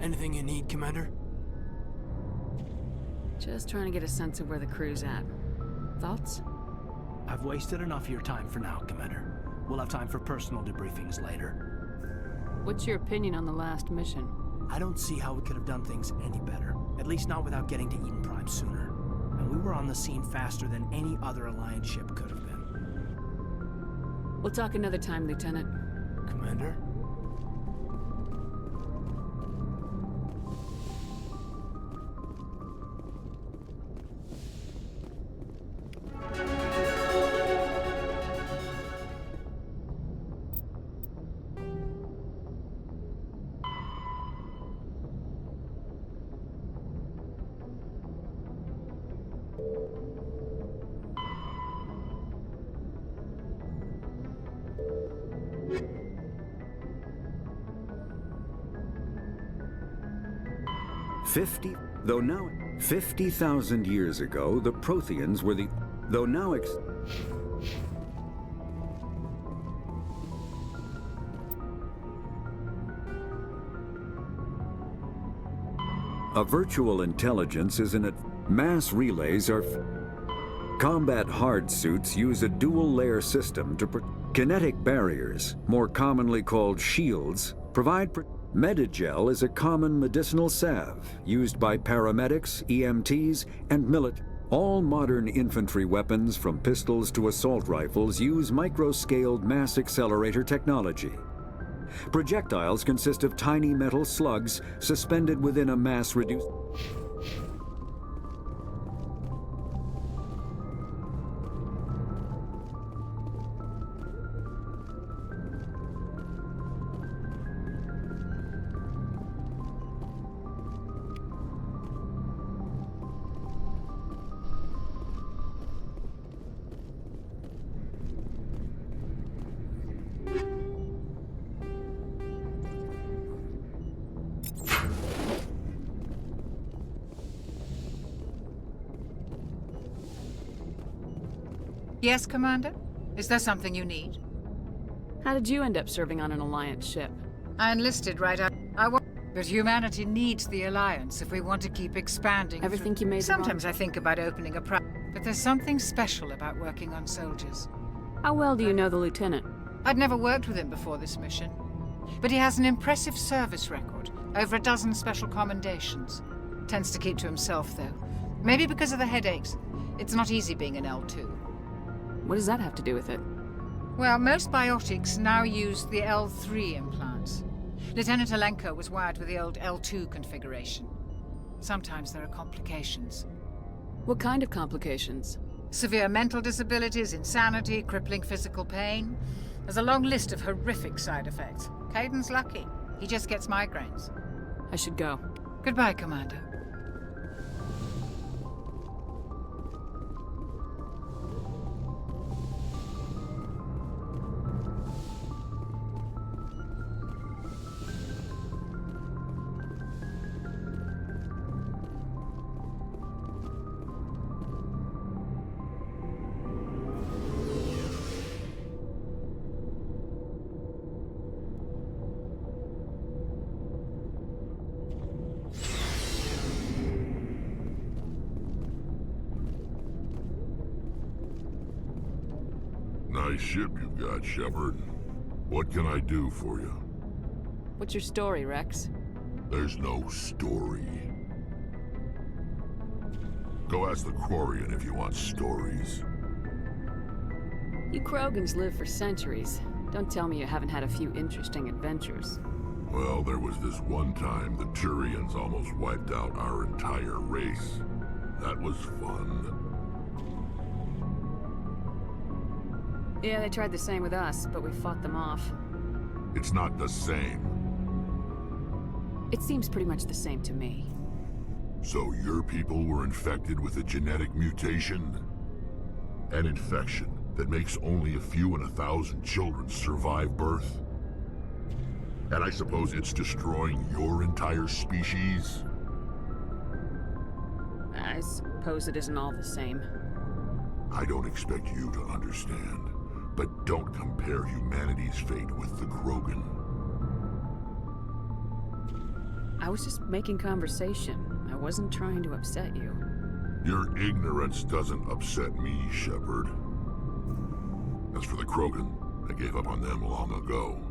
Anything you need, Commander? Just trying to get a sense of where the crew's at. Thoughts? I've wasted enough of your time for now, Commander. We'll have time for personal debriefings later. What's your opinion on the last mission? I don't see how we could have done things any better. At least not without getting to Eden Prime sooner. And we were on the scene faster than any other Alliance ship could have been. We'll talk another time, Lieutenant. Commander? Though now 50,000 years ago, the Protheans were a virtual intelligence is mass relays are combat hard suits use a dual-layer system to kinetic barriers, more commonly called shields, provide Medigel is a common medicinal salve used by paramedics, EMTs, and military. All modern infantry weapons, from pistols to assault rifles, use micro-scaled mass accelerator technology. Projectiles consist of tiny metal slugs suspended within a mass-reduced... Yes, Commander? Is there something you need? How did you end up serving on an Alliance ship? I enlisted right out. But humanity needs the Alliance if we want to keep expanding. Ever think you made the wrong Sometimes I think about opening a but there's something special about working on soldiers. How well do you know the Lieutenant? I'd never worked with him before this mission. But he has an impressive service record. Over a dozen special commendations. Tends to keep to himself, though. Maybe because of the headaches. It's not easy being an L2. What does that have to do with it? Well, most biotics now use the L3 implants. Lieutenant Alenko was wired with the old L2 configuration. Sometimes there are complications. What kind of complications? Severe mental disabilities, insanity, crippling physical pain. There's a long list of horrific side effects. Caden's lucky. He just gets migraines. I should go. Goodbye, Commander. Nice ship you've got, Shepard. What can I do for you? What's your story, Rex? There's no story. Go ask the Quarian if you want stories. You Krogans live for centuries. Don't tell me you haven't had a few interesting adventures. Well, there was this one time the Turians almost wiped out our entire race. That was fun. Yeah, they tried the same with us, but we fought them off. It's not the same. It seems pretty much the same to me. So your people were infected with a genetic mutation? An infection that makes only a few in 1,000 children survive birth? And I suppose it's destroying your entire species? I suppose it isn't all the same. I don't expect you to understand. But don't compare humanity's fate with the Krogan. I was just making conversation. I wasn't trying to upset you. Your ignorance doesn't upset me, Shepard. As for the Krogan, I gave up on them long ago.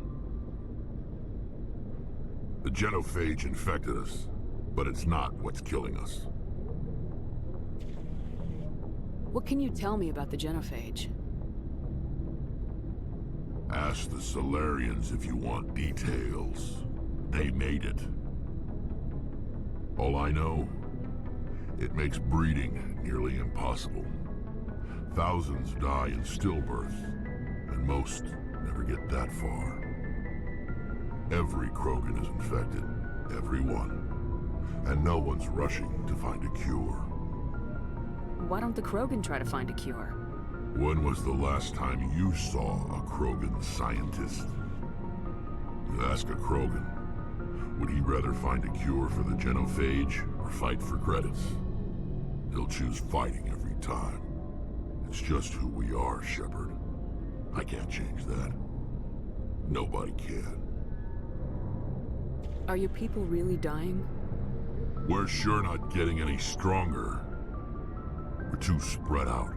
The genophage infected us, but it's not what's killing us. What can you tell me about the genophage? Ask the Solarians if you want details. They made it. All I know, it makes breeding nearly impossible. Thousands die in stillbirth, and most never get that far. Every Krogan is infected, every one, and no one's rushing to find a cure. Why don't the Krogan try to find a cure? When was the last time you saw a Krogan scientist? You ask a Krogan, would he rather find a cure for the genophage or fight for credits? He'll choose fighting every time. It's just who we are, Shepard. I can't change that. Nobody can. Are your people really dying? We're sure not getting any stronger. We're too spread out.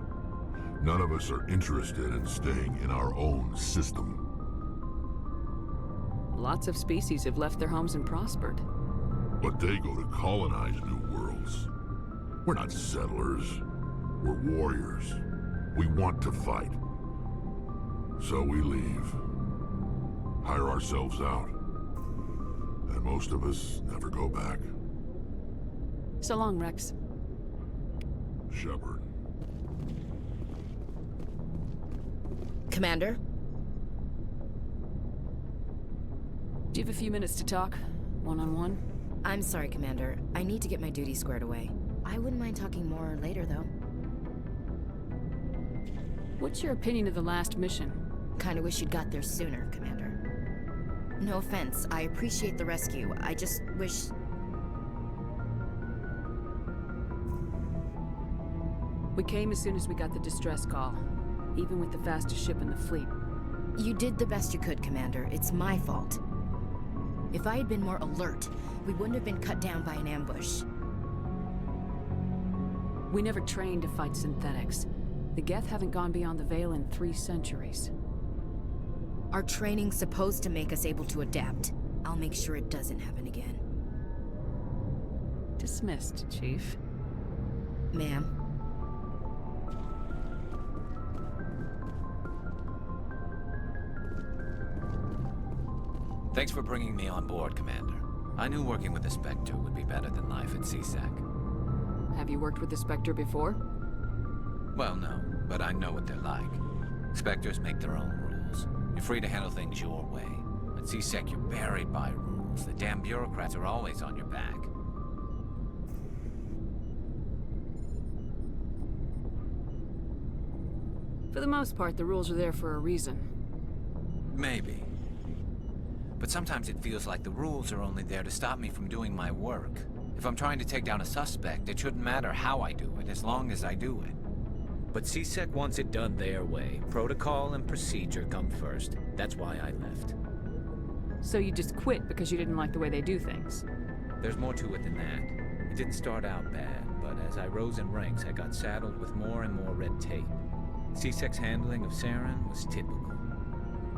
None of us are interested in staying in our own system. Lots of species have left their homes and prospered. But they go to colonize new worlds. We're not settlers. We're warriors. We want to fight. So we leave. Hire ourselves out. And most of us never go back. So long, Rex. Shepard. Commander? Do you have a few minutes to talk? One-on-one? I'm sorry, Commander. I need to get my duty squared away. I wouldn't mind talking more later, though. What's your opinion of the last mission? Kinda wish you'd got there sooner, Commander. No offense, I appreciate the rescue. I just wish... We came as soon as we got the distress call, even with the fastest ship in the fleet. You did the best you could, Commander. It's my fault. If I had been more alert, we wouldn't have been cut down by an ambush. We never trained to fight synthetics. The Geth haven't gone beyond the Veil in 3 centuries. Our training's supposed to make us able to adapt. I'll make sure it doesn't happen again. Dismissed, Chief. Ma'am. Thanks for bringing me on board, Commander. I knew working with the Spectre would be better than life at CSAC. Have you worked with the Spectre before? Well, no, but I know what they're like. Spectres make their own rules. You're free to handle things your way. At CSEC, you're buried by rules. The damn bureaucrats are always on your back. For the most part, the rules are there for a reason. Maybe. But sometimes it feels like the rules are only there to stop me from doing my work. If I'm trying to take down a suspect, it shouldn't matter how I do it, as long as I do it. But CSEC wants it done their way. Protocol and procedure come first. That's why I left. So you just quit because you didn't like the way they do things? There's more to it than that. It didn't start out bad, but as I rose in ranks, I got saddled with more and more red tape. CSEC's handling of Saren was typical.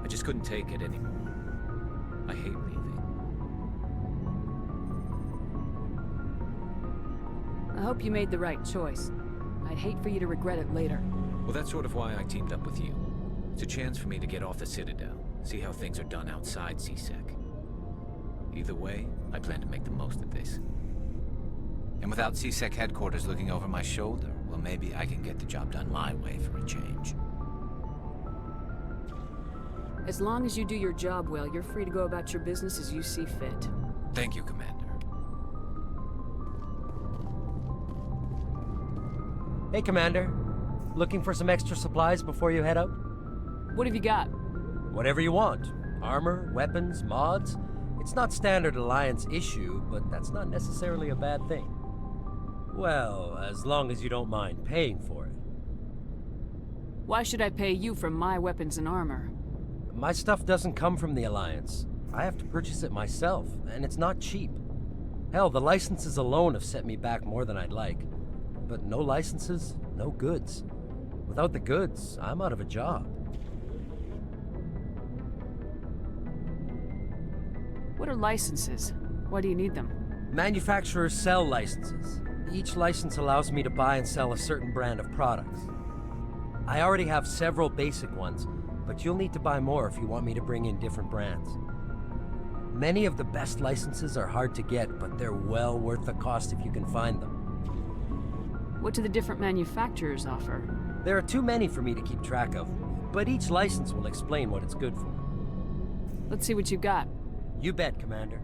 I just couldn't take it anymore. I hate leaving. I hope you made the right choice. I'd hate for you to regret it later. Well, that's sort of why I teamed up with you. It's a chance for me to get off the Citadel, see how things are done outside CSEC. Either way, I plan to make the most of this. And without CSEC headquarters looking over my shoulder, well, maybe I can get the job done my way for a change. As long as you do your job well, you're free to go about your business as you see fit. Thank you, Commander. Hey, Commander. Looking for some extra supplies before you head out? What have you got? Whatever you want. Armor, weapons, mods. It's not standard Alliance issue, but that's not necessarily a bad thing. Well, as long as you don't mind paying for it. Why should I pay you for my weapons and armor? My stuff doesn't come from the Alliance. I have to purchase it myself, and it's not cheap. Hell, the licenses alone have set me back more than I'd like. But no licenses, no goods. Without the goods, I'm out of a job. What are licenses? Why do you need them? Manufacturers sell licenses. Each license allows me to buy and sell a certain brand of products. I already have several basic ones, but you'll need to buy more if you want me to bring in different brands. Many of the best licenses are hard to get, but they're well worth the cost if you can find them. What do the different manufacturers offer? There are too many for me to keep track of, but each license will explain what it's good for. Let's see what you got. You bet, Commander.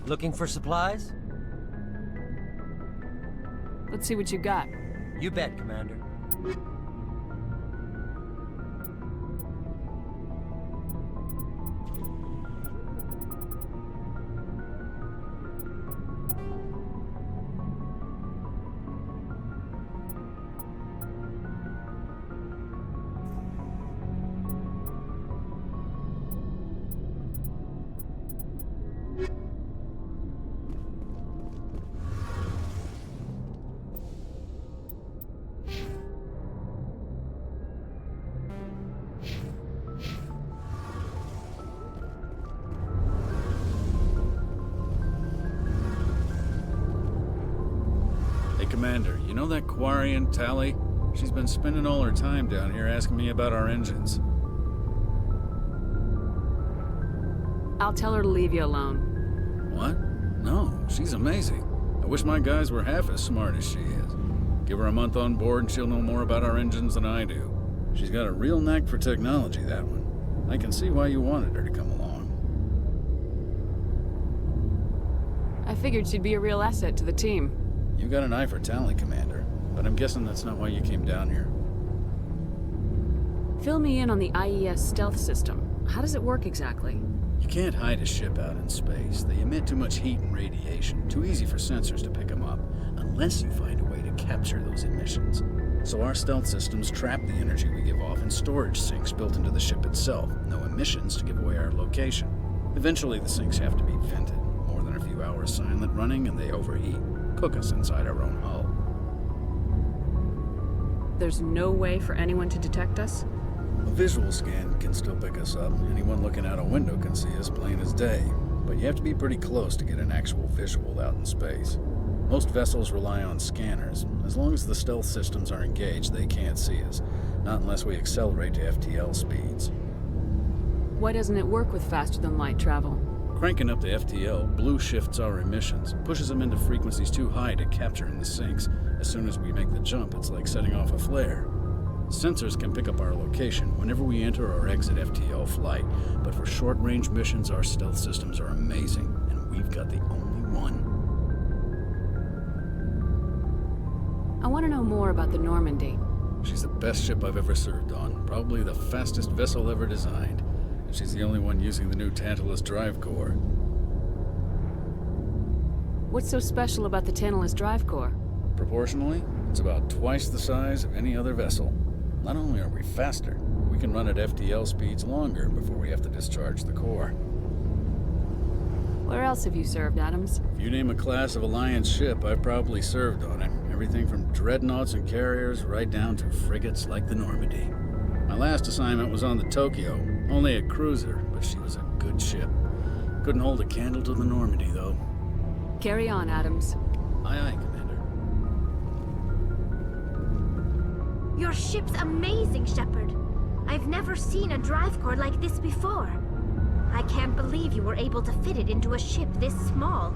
Looking for supplies? Let's see what you got. You bet, Commander. Commander, you know that Quarian, Tally? She's been spending all her time down here asking me about our engines. I'll tell her to leave you alone. What? No, she's amazing. I wish my guys were half as smart as she is. Give her a month on board and she'll know more about our engines than I do. She's got a real knack for technology, that one. I can see why you wanted her to come along. I figured she'd be a real asset to the team. You got an eye for talent, Commander, but I'm guessing that's not why you came down here. Fill me in on the IES stealth system. How does it work exactly? You can't hide a ship out in space. They emit too much heat and radiation. Too easy for sensors to pick them up, unless you find a way to capture those emissions. So our stealth systems trap the energy we give off in storage sinks built into the ship itself. No emissions to give away our location. Eventually the sinks have to be vented. More than a few hours silent running and they overheat. Cook us inside our own hull. There's no way for anyone to detect us? A visual scan can still pick us up. Anyone looking out a window can see us plain as day. But you have to be pretty close to get an actual visual out in space. Most vessels rely on scanners. As long as the stealth systems are engaged, they can't see us. Not unless we accelerate to FTL speeds. Why doesn't it work with faster-than-light travel? Cranking up the FTL blue shifts our emissions, pushes them into frequencies too high to capture in the sinks. As soon as we make the jump, it's like setting off a flare. Sensors can pick up our location whenever we enter or exit FTL flight, but for short-range missions, our stealth systems are amazing, and we've got the only one. I want to know more about the Normandy. She's the best ship I've ever served on, probably the fastest vessel ever designed. And she's the only one using the new Tantalus drive core. What's so special about the Tantalus drive core? Proportionally, it's about twice the size of any other vessel. Not only are we faster, we can run at FTL speeds longer before we have to discharge the core. Where else have you served, Adams? If you name a class of Alliance ship, I've probably served on it. Everything from dreadnoughts and carriers right down to frigates like the Normandy. My last assignment was on the Tokyo, only a cruiser, but she was a good ship. Couldn't hold a candle to the Normandy, though. Carry on, Adams. Aye, aye, Commander. Your ship's amazing, Shepard. I've never seen a drive core like this before. I can't believe you were able to fit it into a ship this small.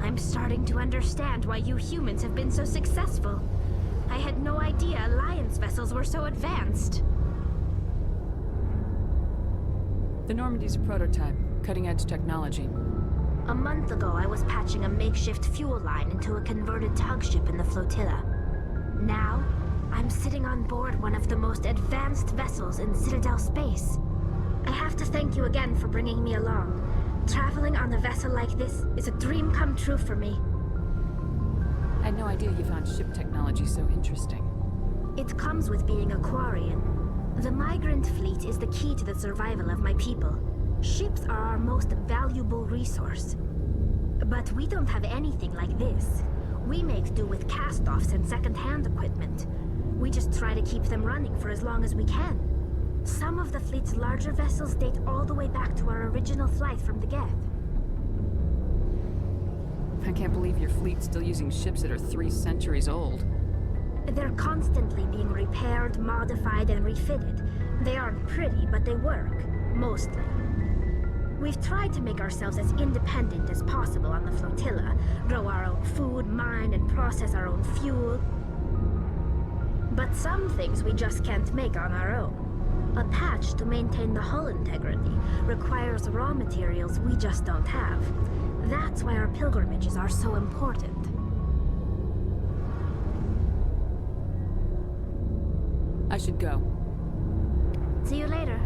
I'm starting to understand why you humans have been so successful. I had no idea Alliance vessels were so advanced. The Normandy's a prototype, cutting-edge technology. A month ago, I was patching a makeshift fuel line into a converted tug ship in the flotilla. Now, I'm sitting on board one of the most advanced vessels in Citadel space. I have to thank you again for bringing me along. Traveling on a vessel like this is a dream come true for me. I had no idea you found ship technology so interesting. It comes with being a Quarian. The migrant fleet is the key to the survival of my people. Ships are our most valuable resource. But we don't have anything like this. We make do with cast-offs and second-hand equipment. We just try to keep them running for as long as we can. Some of the fleet's larger vessels date all the way back to our original flight from the Geth. I can't believe your fleet's still using ships that are 3 centuries old. They're constantly being repaired, modified, and refitted. They aren't pretty, but they work. Mostly. We've tried to make ourselves as independent as possible on the flotilla, grow our own food, mine, and process our own fuel. But some things we just can't make on our own. A patch to maintain the hull integrity requires raw materials we just don't have. That's why our pilgrimages are so important. I should go. See you later.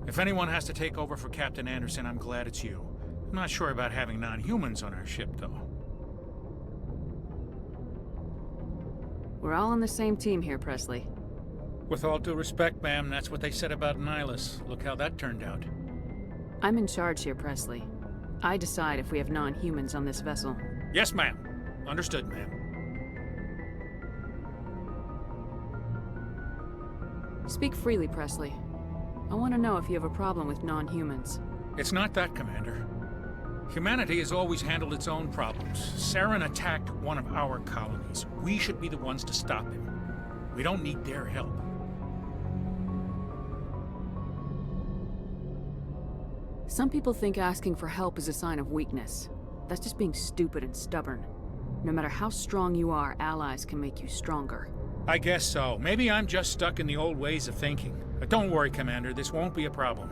If anyone has to take over for Captain Anderson, I'm glad it's you. I'm not sure about having non-humans on our ship, though. We're all on the same team here, Presley. With all due respect, ma'am, that's what they said about Nihilus. Look how that turned out. I'm in charge here, Presley. I decide if we have non-humans on this vessel. Yes, ma'am. Understood, ma'am. Speak freely, Presley. I want to know if you have a problem with non-humans. It's not that, Commander. Humanity has always handled its own problems. Saren attacked one of our colonies. We should be the ones to stop him. We don't need their help. Some people think asking for help is a sign of weakness. That's just being stupid and stubborn. No matter how strong you are, allies can make you stronger. I guess so. Maybe I'm just stuck in the old ways of thinking. But don't worry, Commander, this won't be a problem.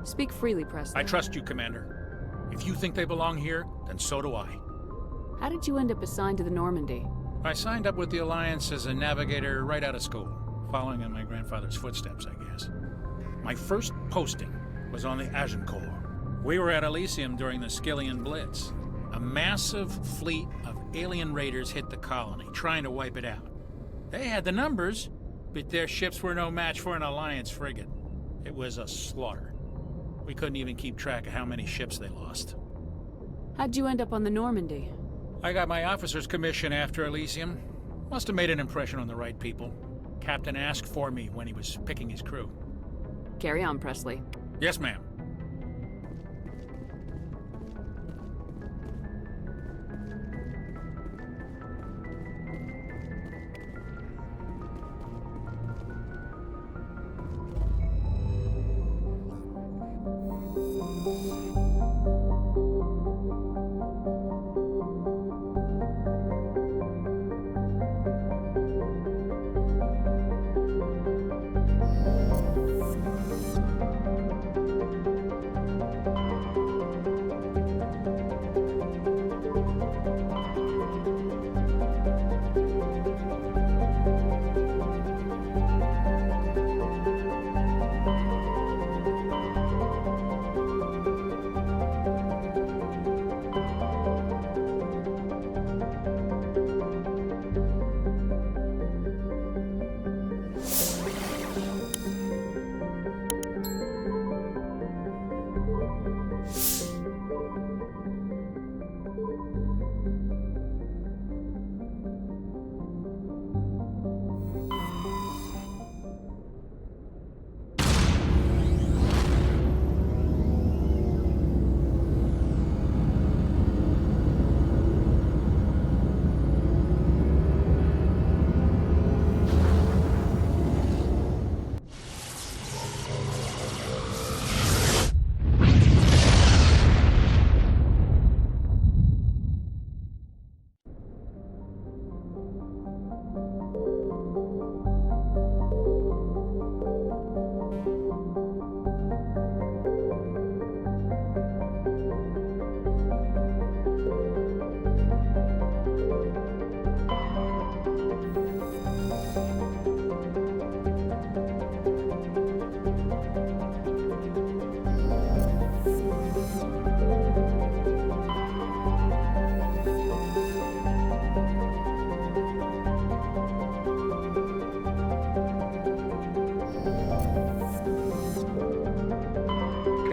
Speak freely, Presley. I trust you, Commander. If you think they belong here, then so do I. How did you end up assigned to the Normandy? I signed up with the Alliance as a navigator right out of school, following in my grandfather's footsteps, I guess. My first posting was on the Agincourt. We were at Elysium during the Skillian Blitz. A massive fleet of alien raiders hit the colony, trying to wipe it out. They had the numbers, but their ships were no match for an Alliance frigate. It was a slaughter. We couldn't even keep track of how many ships they lost. How'd you end up on the Normandy? I got my officer's commission after Elysium. Must have made an impression on the right people. Captain asked for me when he was picking his crew. Carry on, Presley. Yes, ma'am.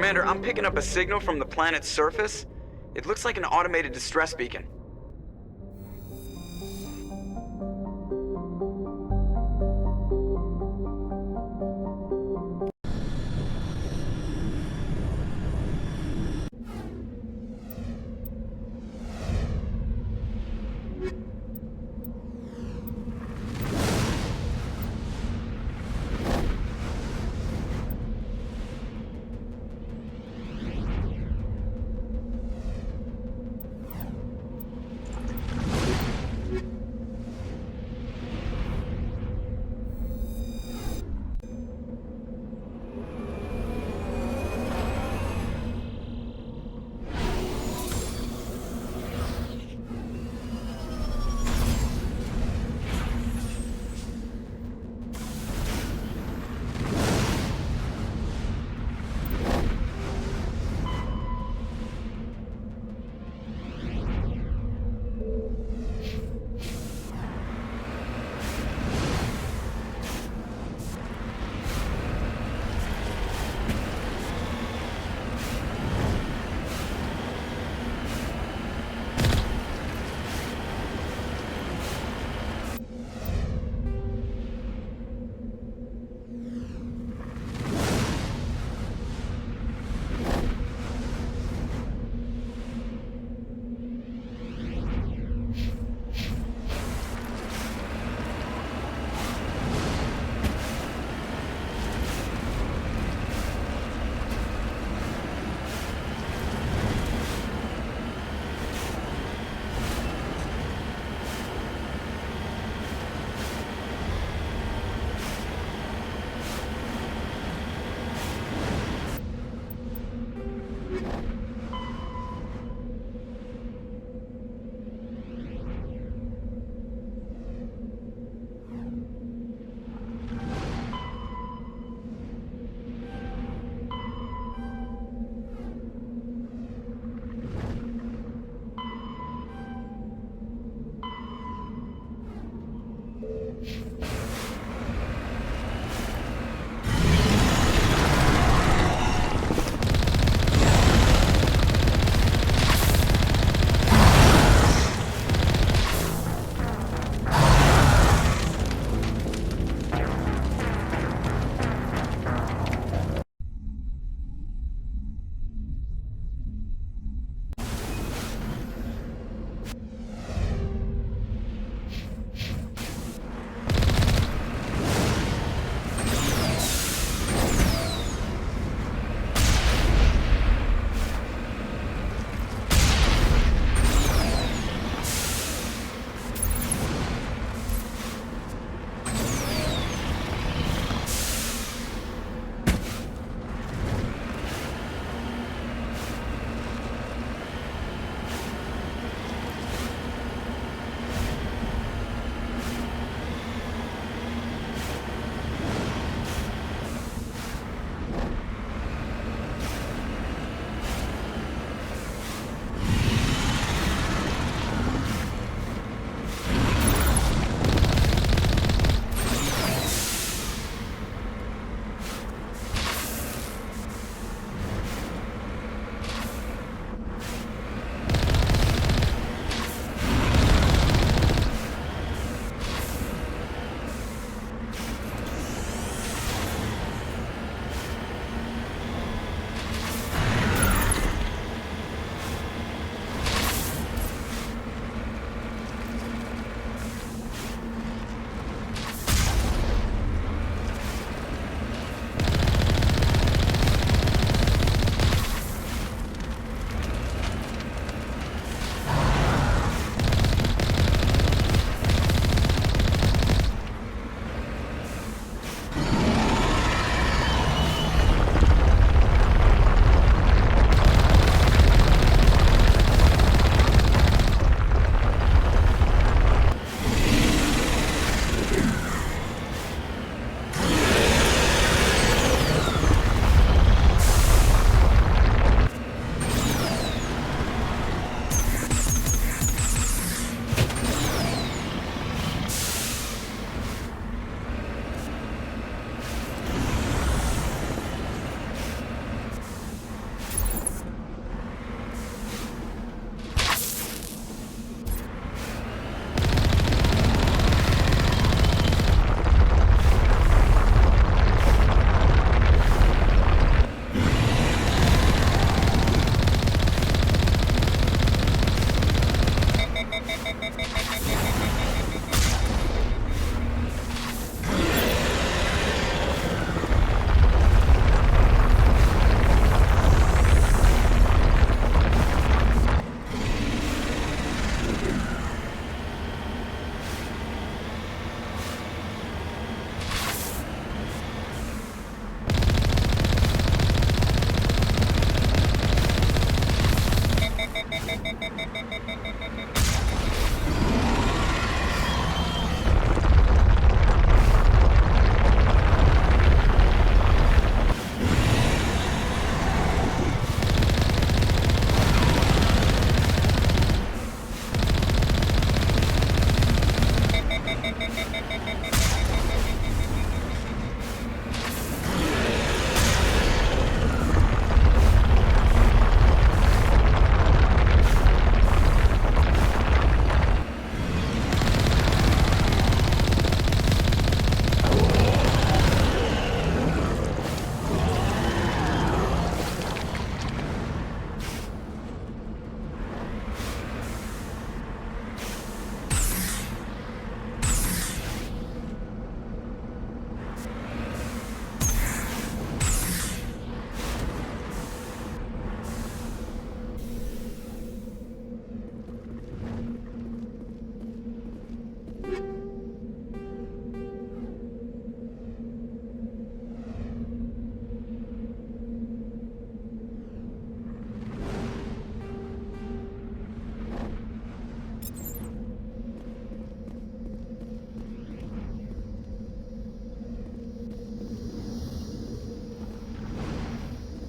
Commander, I'm picking up a signal from the planet's surface. It looks like an automated distress beacon.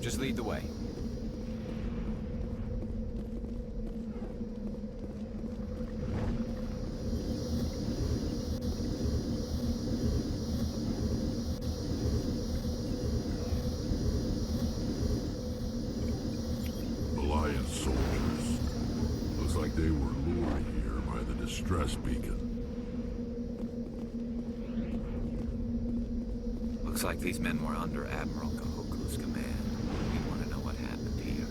Just lead the way. Alliance soldiers. Looks like they were lured here by the distress beacon. Looks like these men were under Admiral Kahoku's command. We want to know what happened here.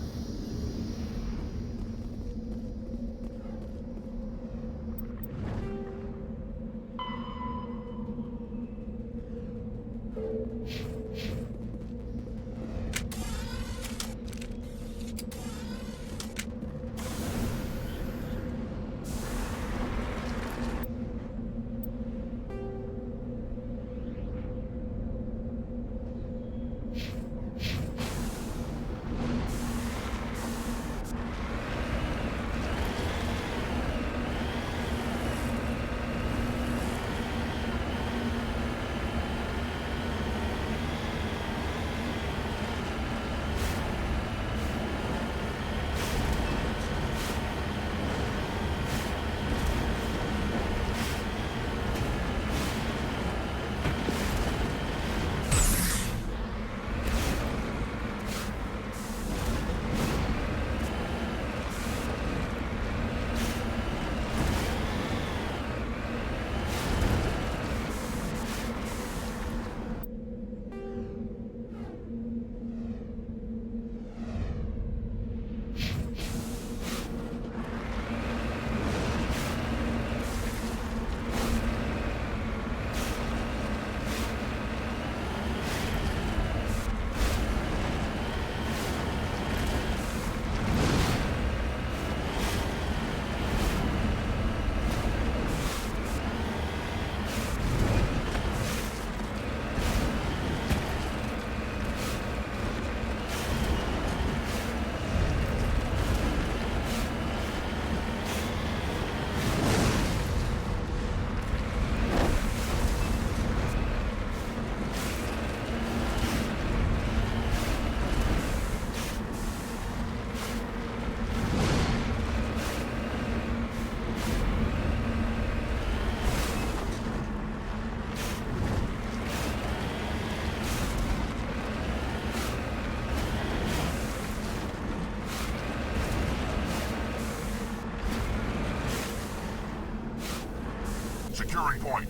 Securing point.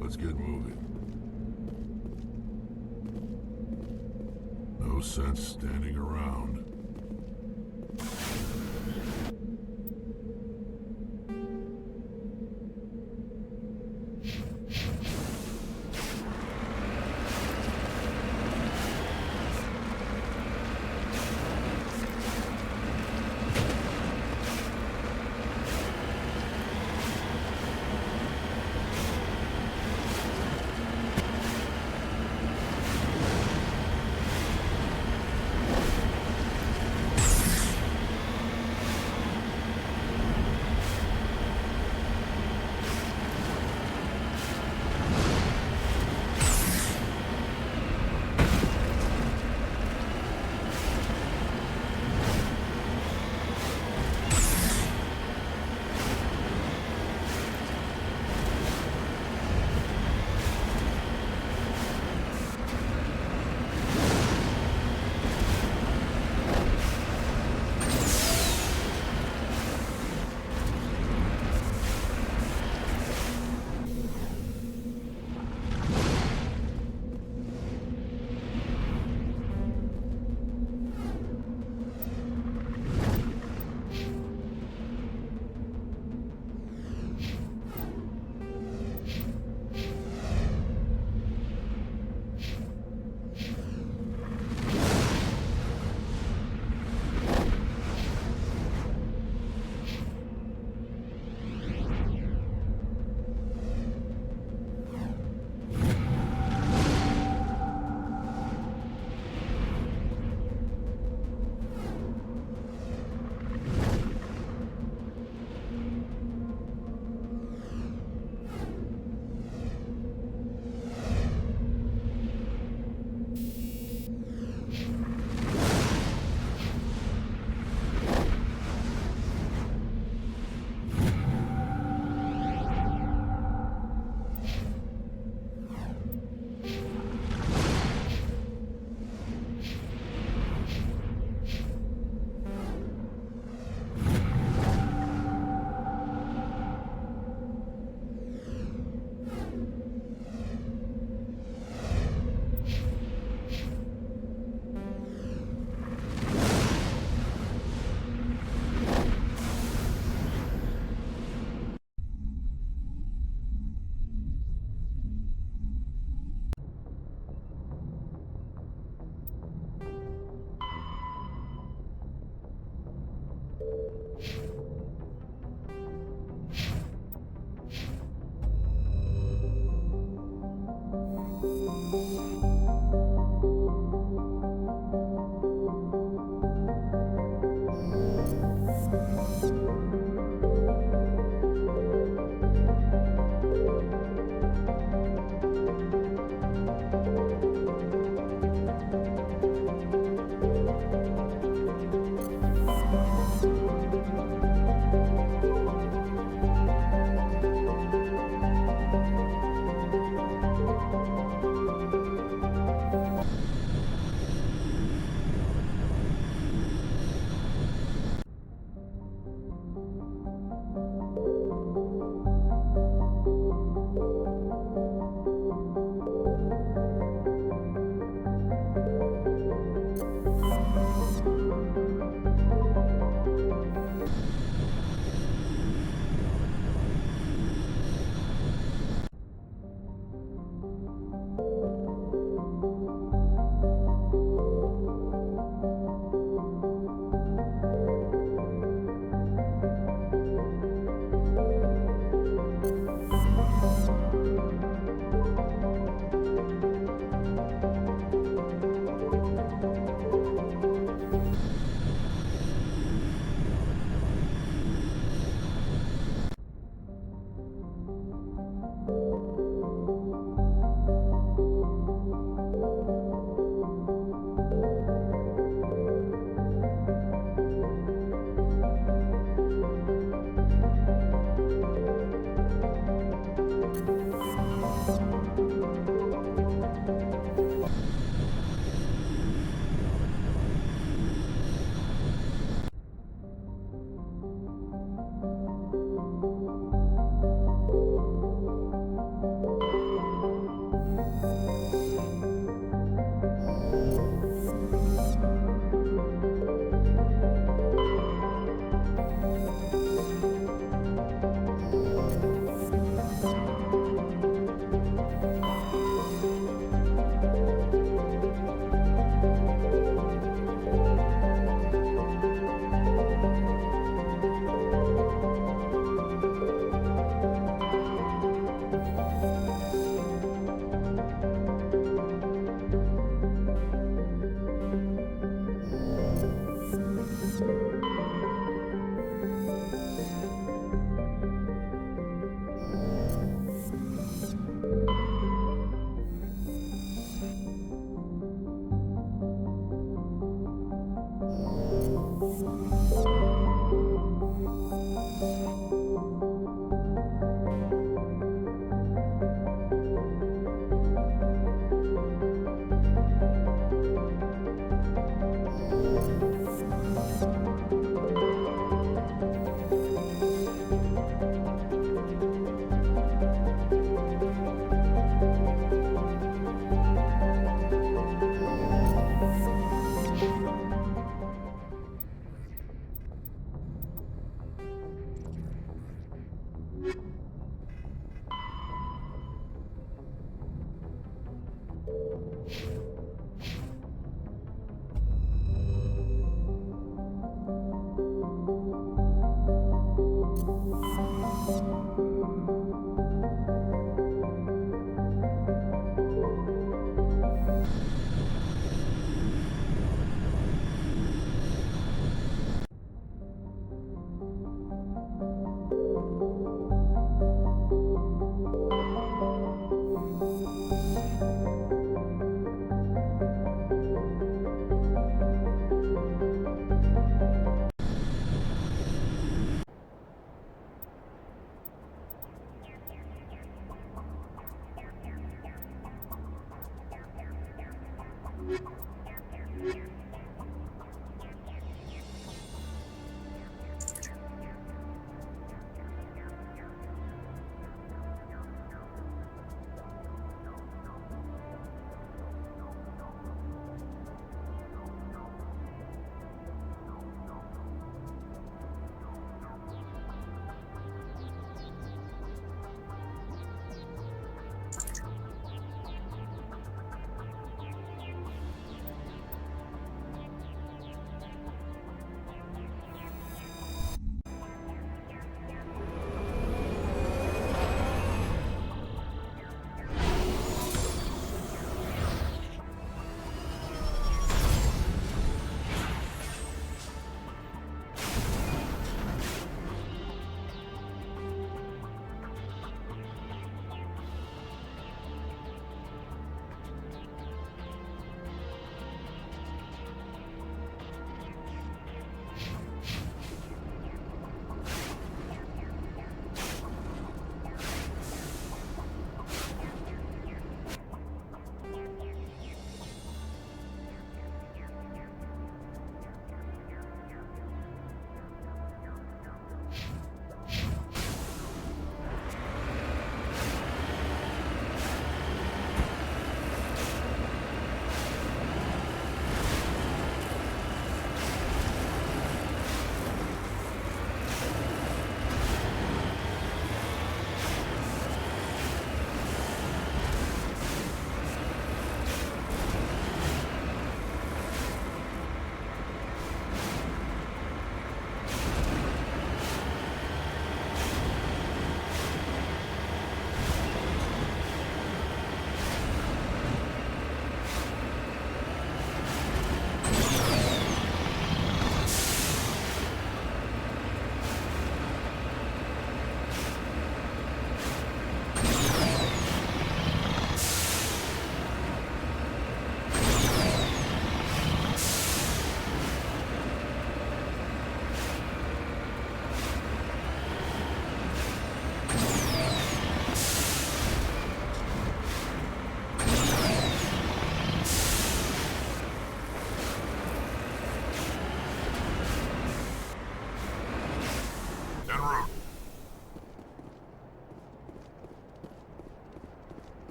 Let's get moving. No sense standing around.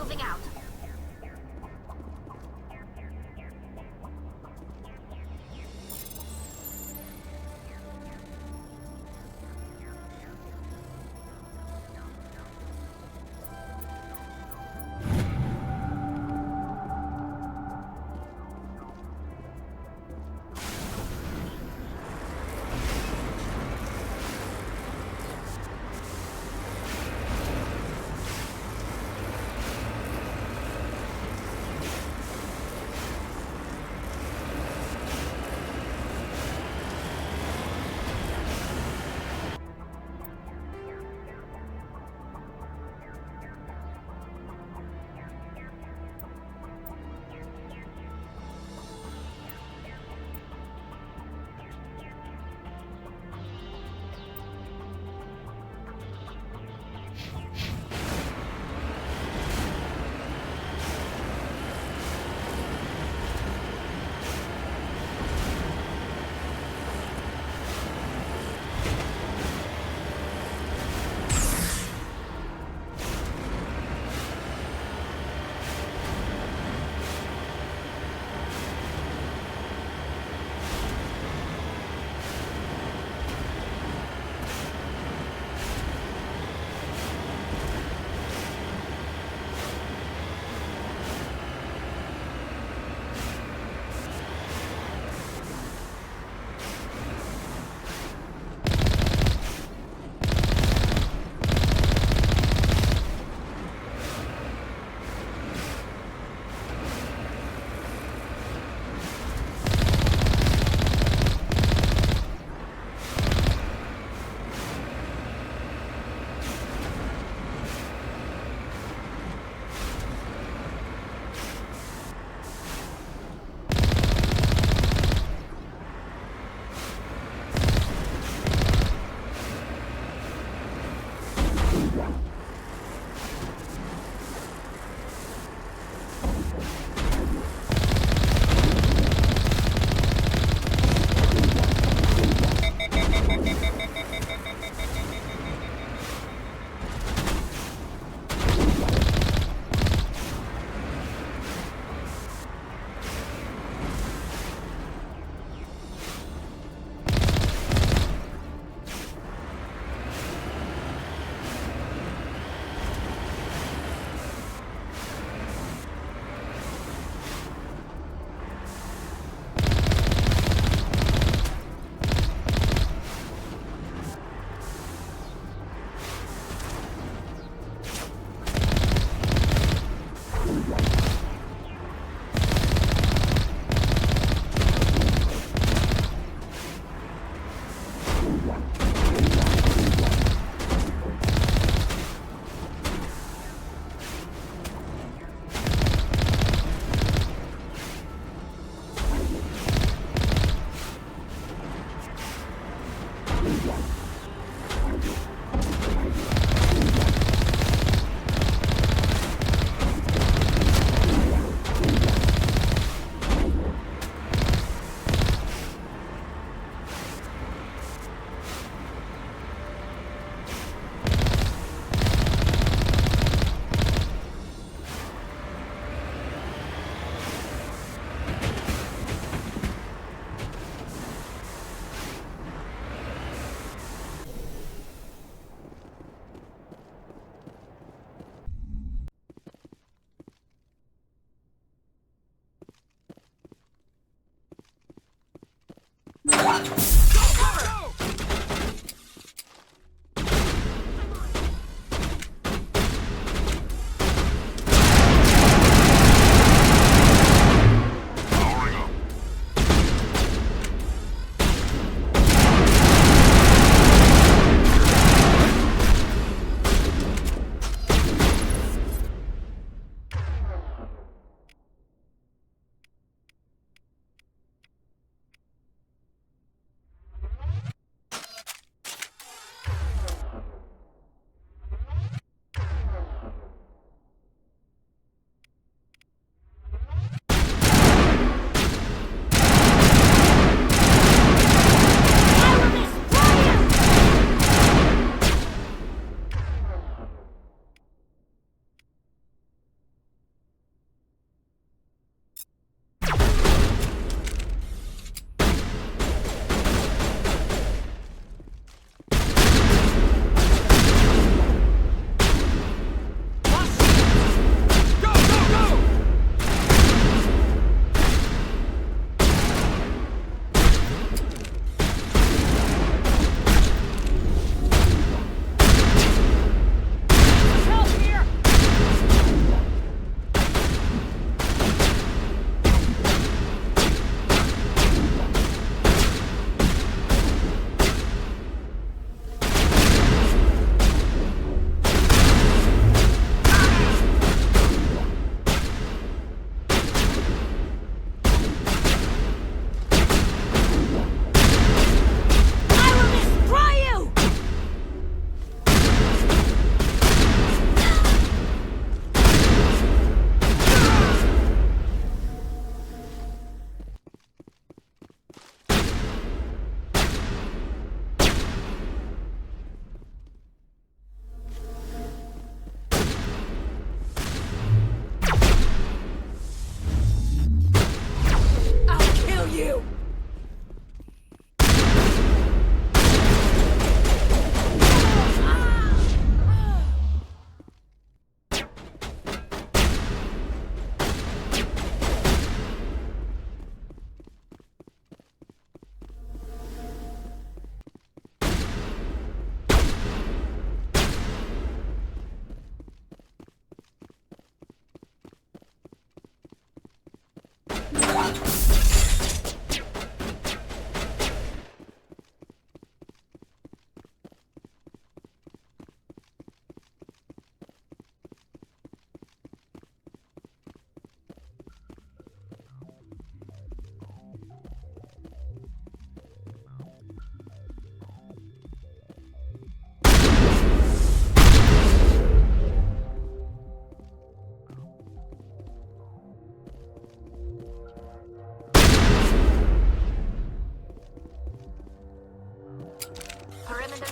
Moving out.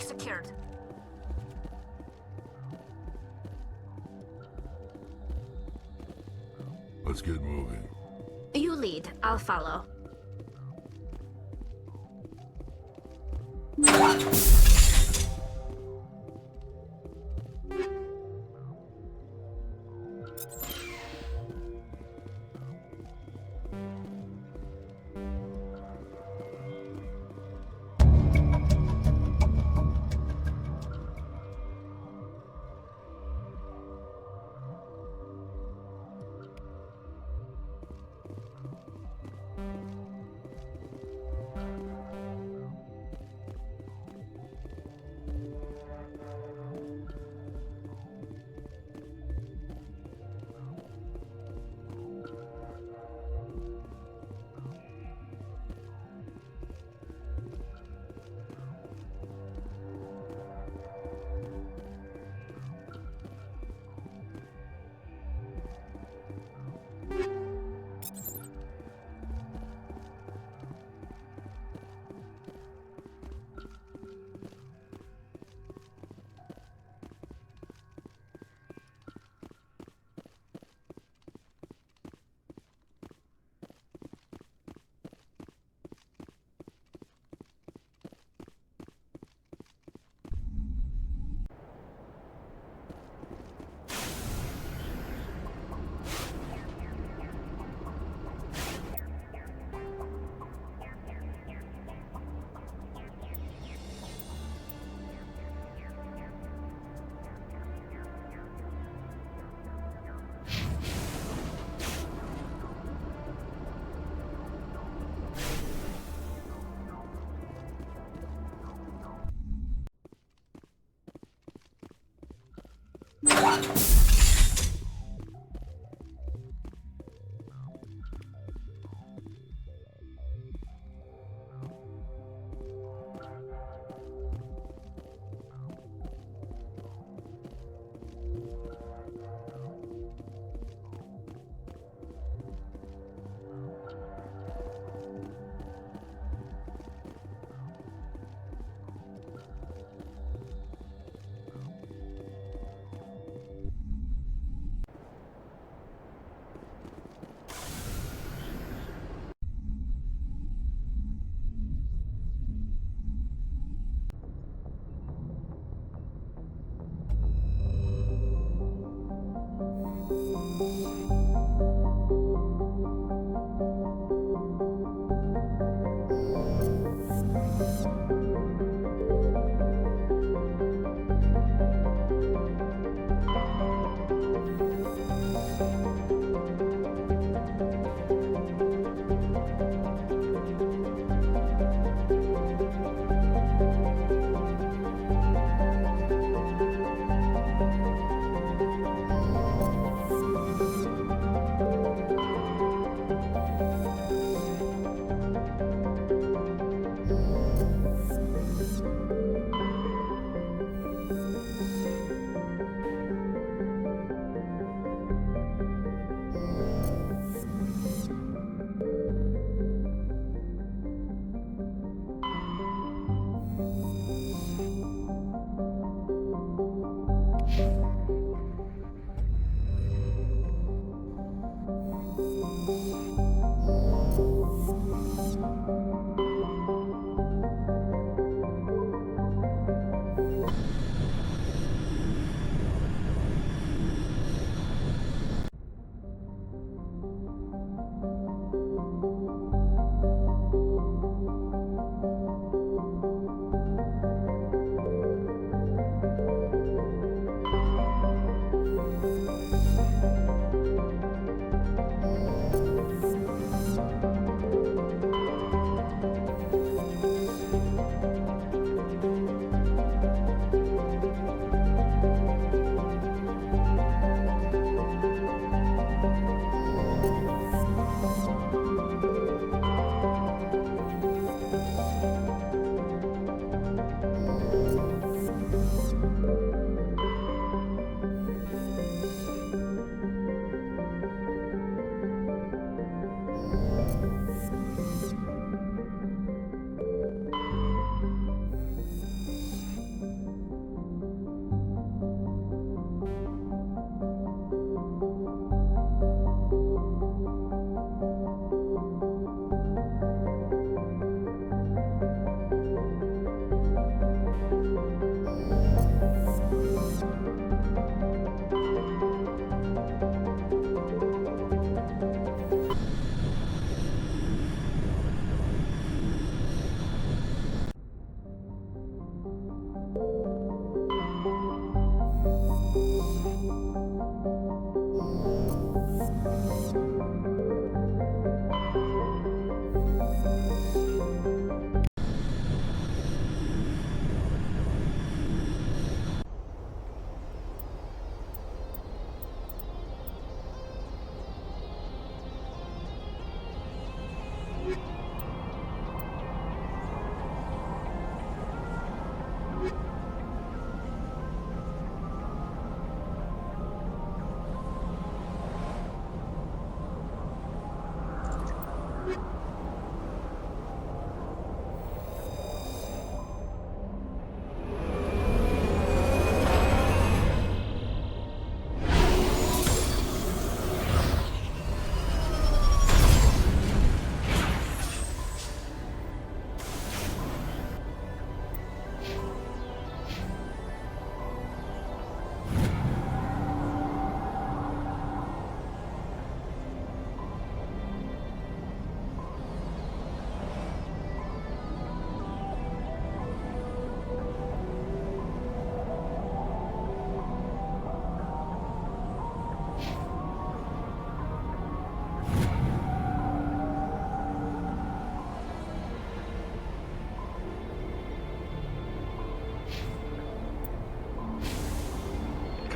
secured. Let's get moving. You lead, I'll follow.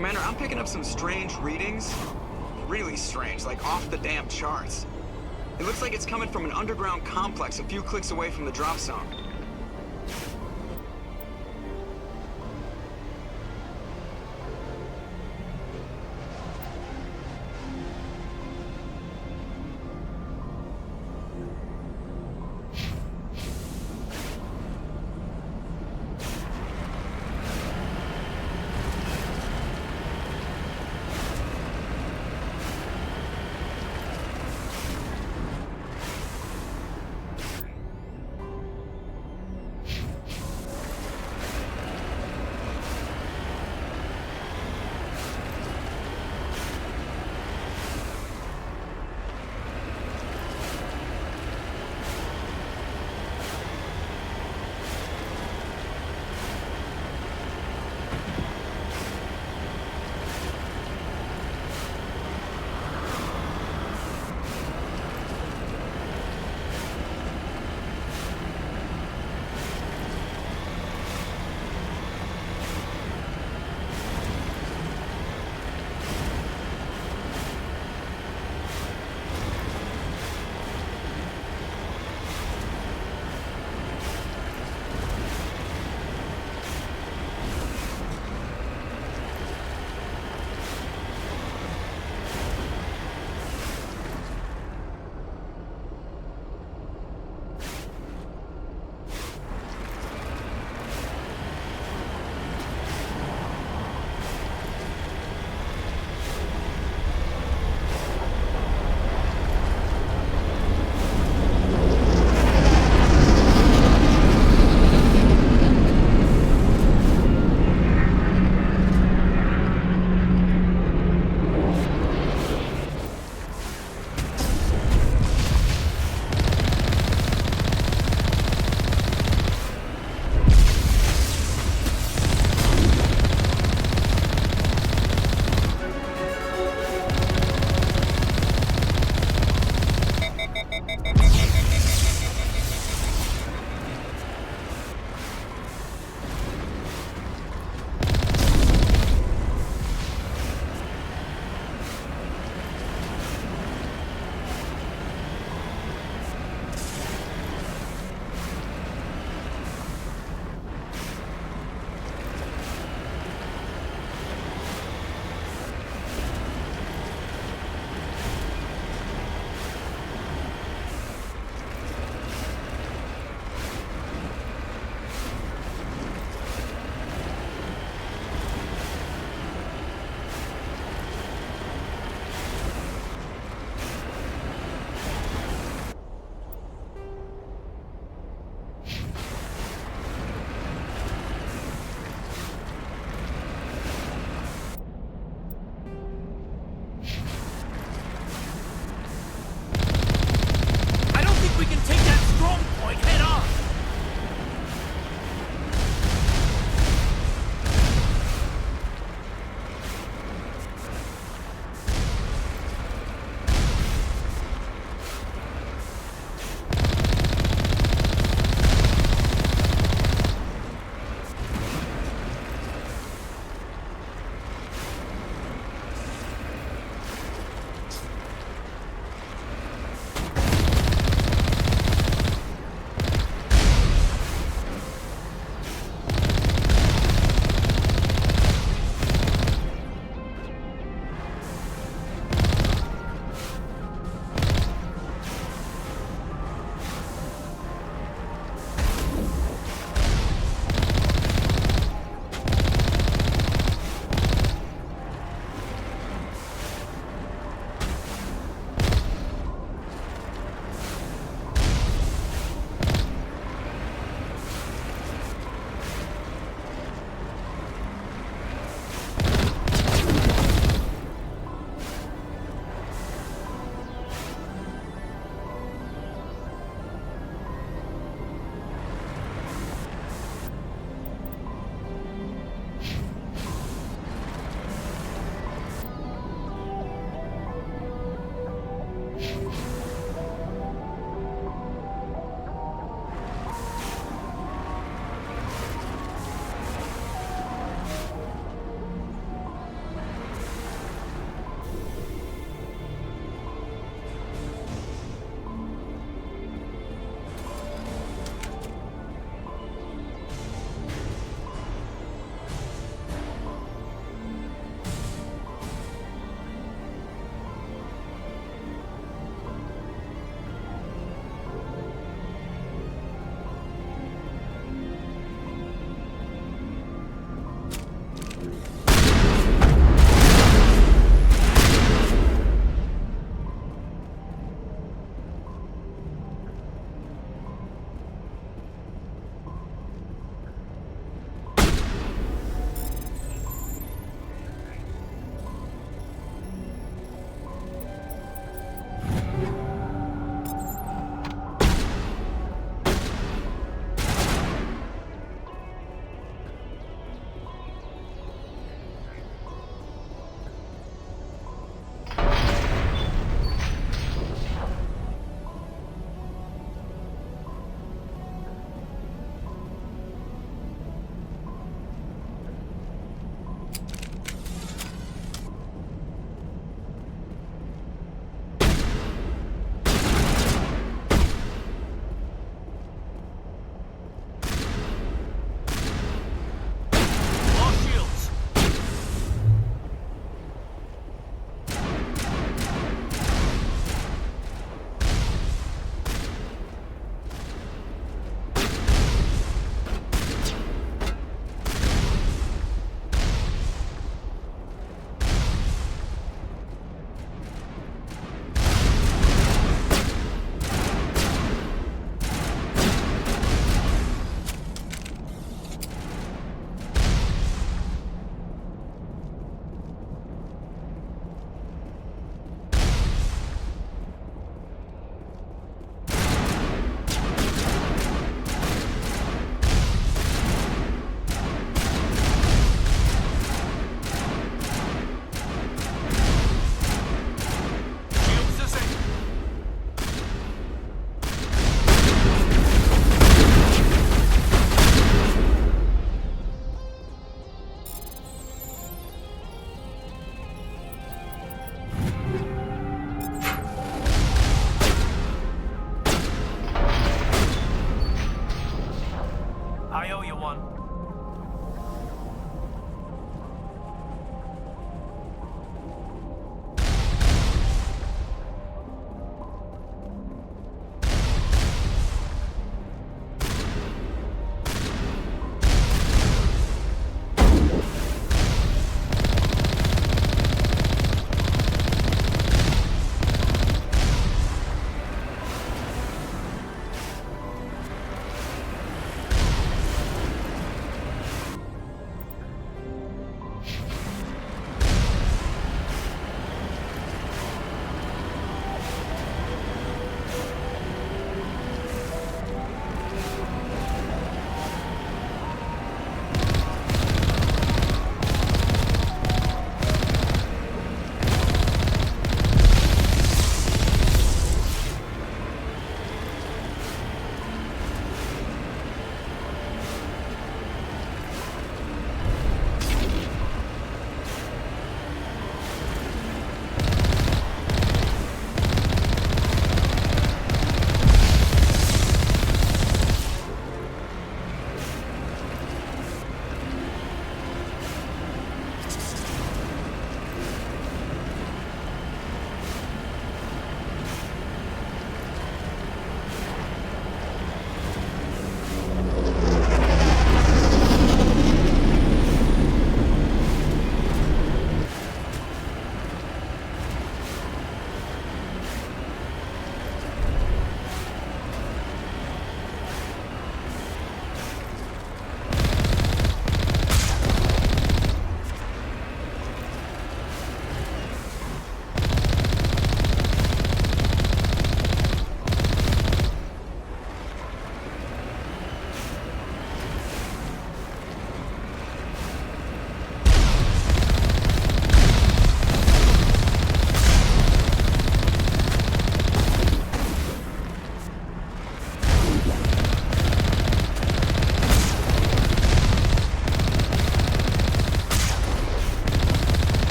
Commander, I'm picking up some strange readings. Really strange, like off the damn charts. It looks like it's coming from an underground complex a few clicks away from the drop zone.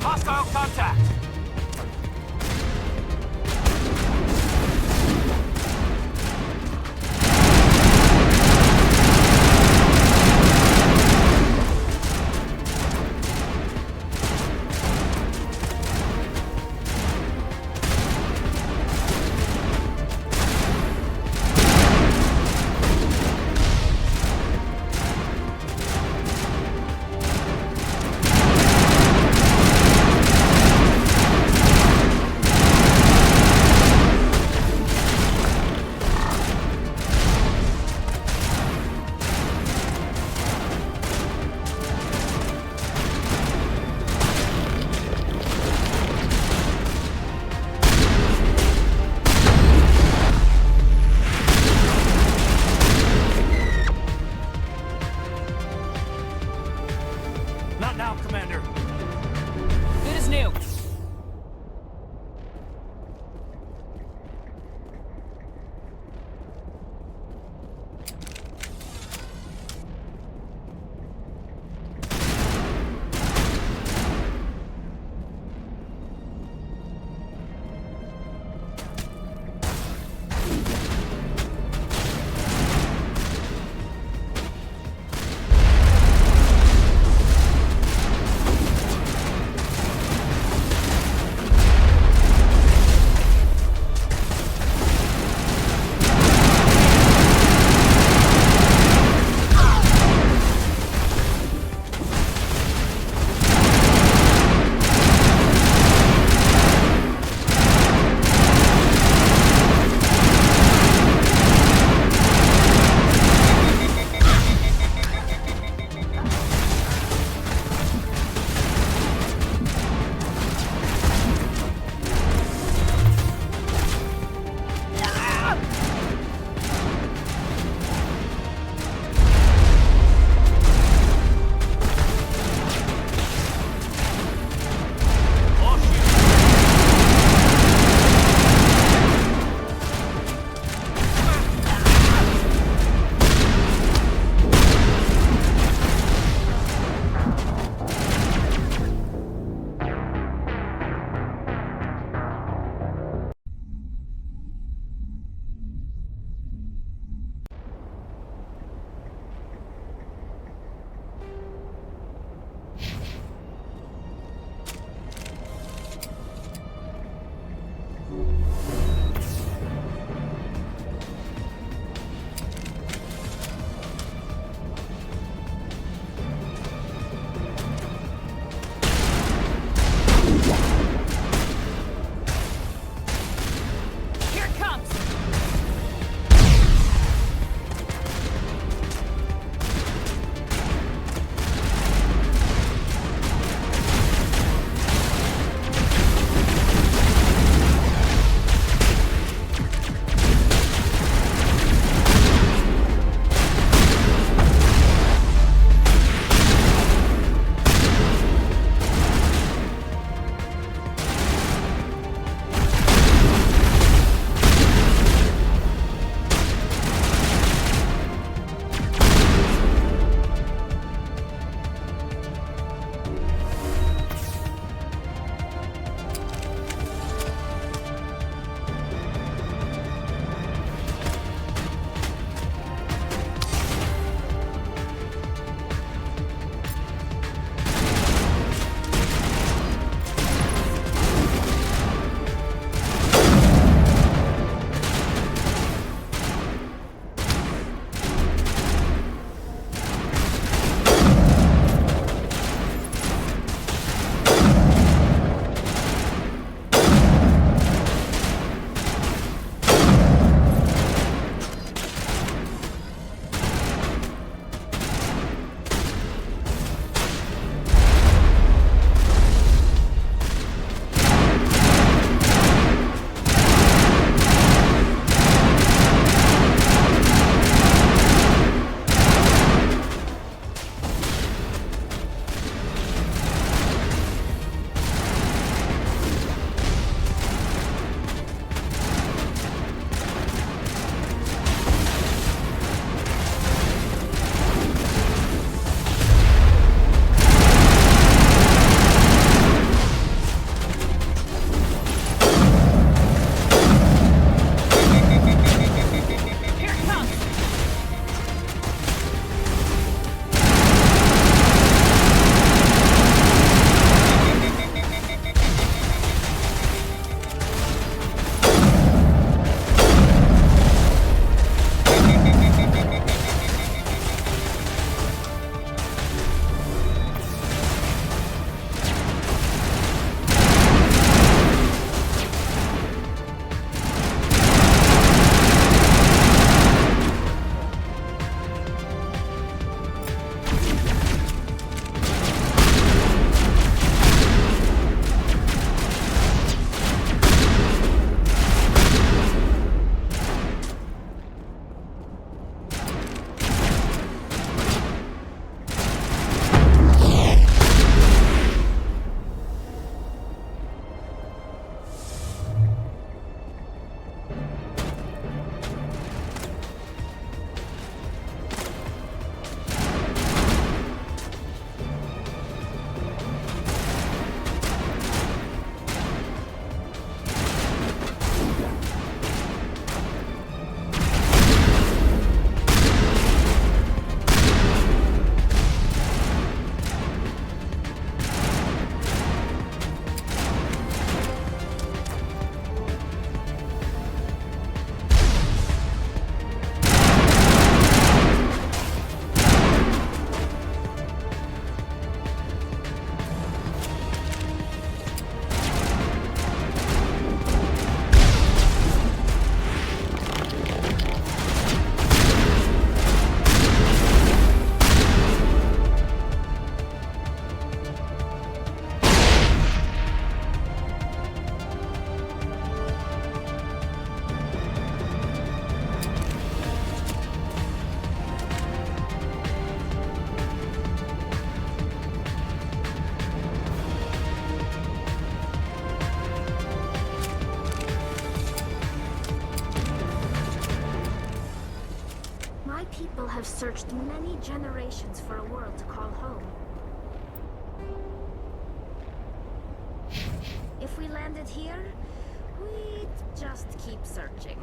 Hostile contact! Not now, Commander. Good as new. have searched many generations for a world to call home. If we landed here, we'd just keep searching.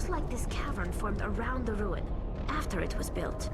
looks like this cavern formed around the ruin, after it was built.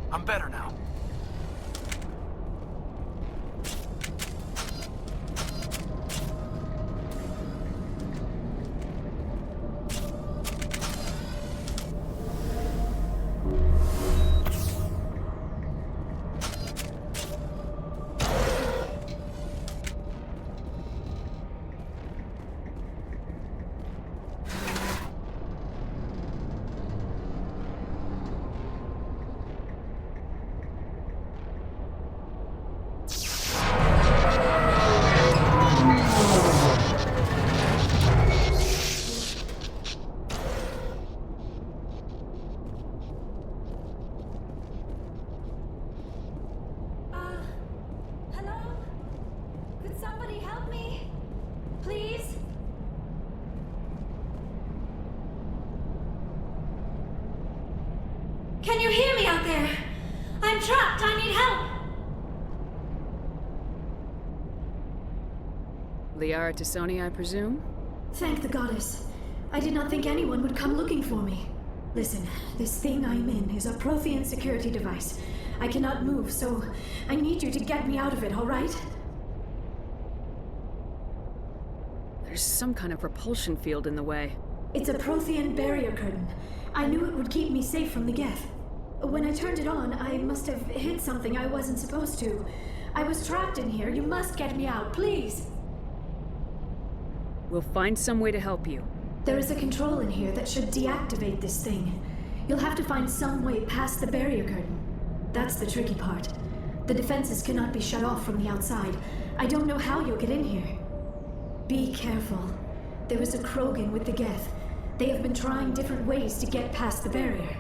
I'm better now. Can you hear me out there? I'm trapped. I need help. Liara Tassoni, I presume? Thank the goddess. I did not think anyone would come looking for me. Listen, this thing I'm in is a Prothean security device. I cannot move, so I need you to get me out of it, all right? There's some kind of repulsion field in the way. It's a Prothean barrier curtain. I knew it would keep me safe from the Geth. When I turned it on, I must have hit something I wasn't supposed to. I was trapped in here. You must get me out, please. We'll find some way to help you. There is a control in here that should deactivate this thing. You'll have to find some way past the barrier curtain. That's the tricky part. The defenses cannot be shut off from the outside. I don't know how you'll get in here. Be careful. There is a Krogan with the Geth. They have been trying different ways to get past the barrier.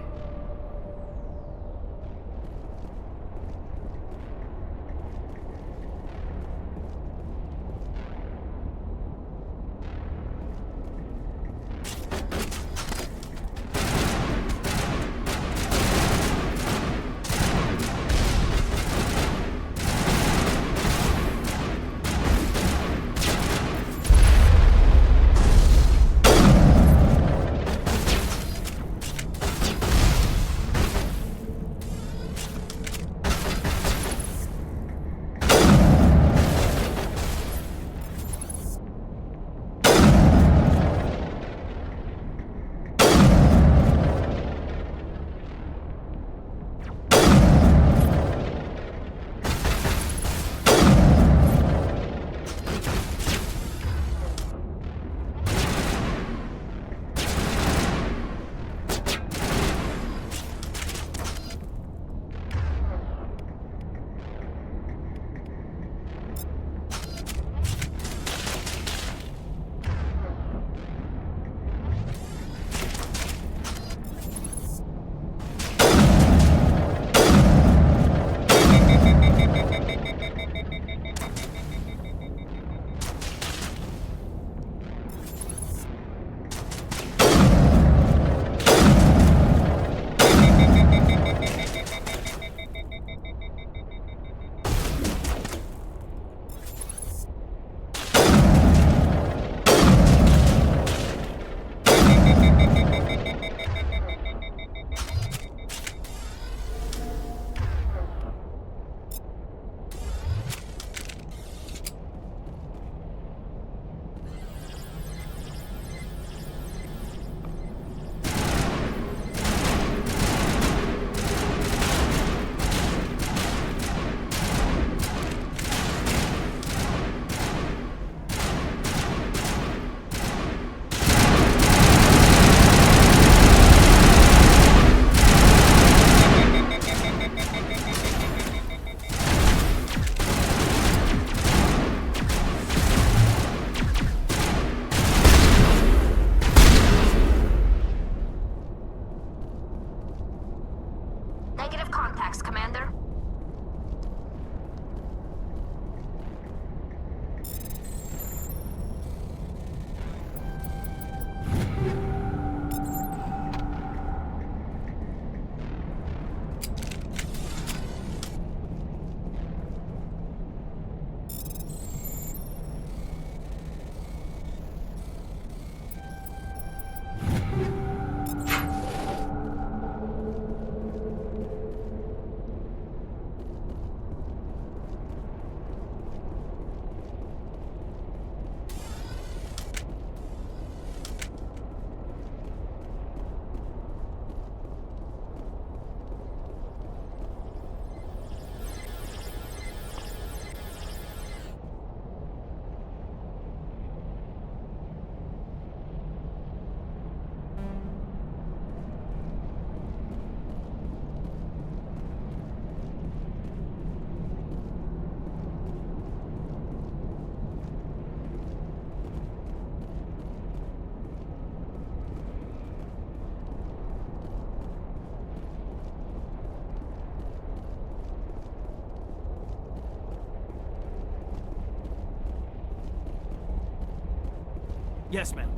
Yes, ma'am.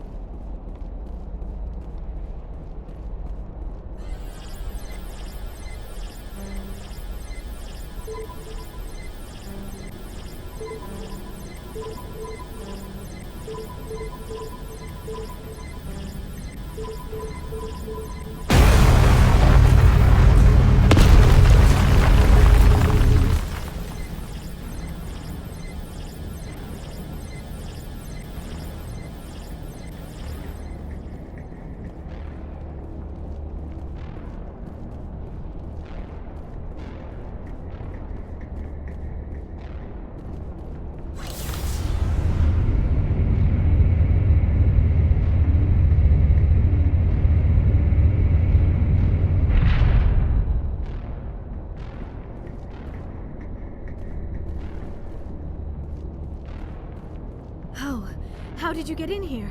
How did you get in here?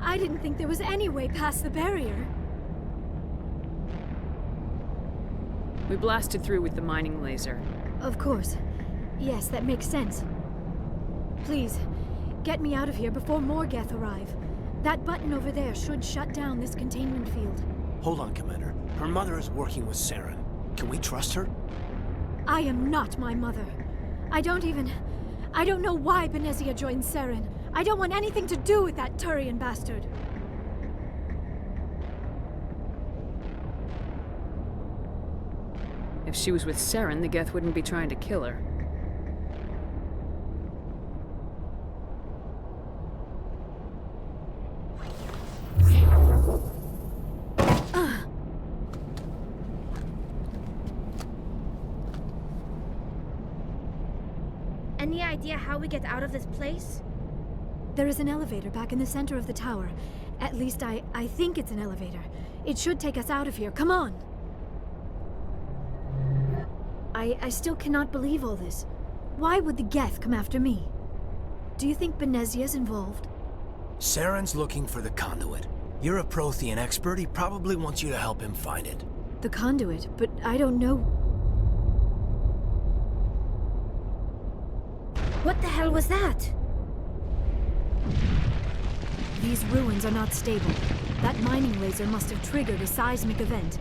I didn't think there was any way past the barrier. We blasted through with the mining laser. Of course. Yes, that makes sense. Please, get me out of here before more Geth arrive. That button over there should shut down this containment field. Hold on, Commander. Her mother is working with Saren. Can we trust her? I am not my mother. I don't know why Benezia joined Saren. I don't want anything to do with that Turian bastard. If she was with Saren, the Geth wouldn't be trying to kill her. Any idea how we get out of this place? There is an elevator back in the center of the tower. At least I think it's an elevator. It should take us out of here. Come on! I still cannot believe all this. Why would the Geth come after me? Do you think Benezia's involved? Saren's looking for the conduit. You're a Prothean expert. He probably wants you to help him find it. The conduit, but I don't know. What the hell was that? These ruins are not stable. That mining laser must have triggered a seismic event.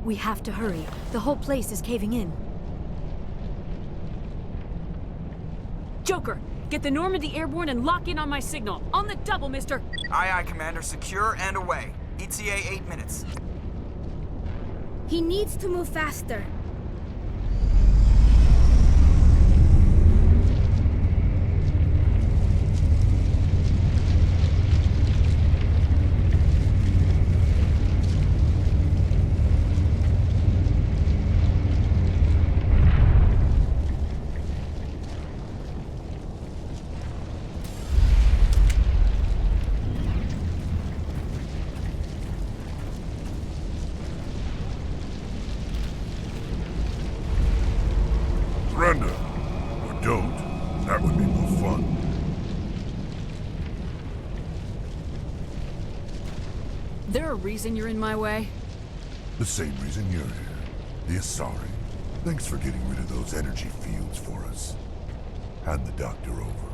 We have to hurry. The whole place is caving in. Joker, get the Normandy airborne and lock in on my signal. On the double, mister! Aye, aye, Commander. Secure and away. ETA 8 minutes. He needs to move faster. Surrender. Or don't. That would be more fun. There a reason you're in my way? The same reason you're here. The Asari. Thanks for getting rid of those energy fields for us. Hand the doctor over.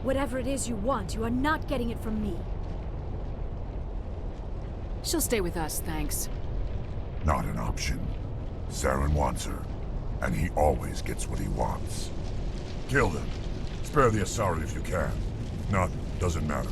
Whatever it is you want, you are not getting it from me. She'll stay with us, thanks. Not an option. Saren wants her. And he always gets what he wants. Kill them. Spare the Asari if you can. If not, doesn't matter.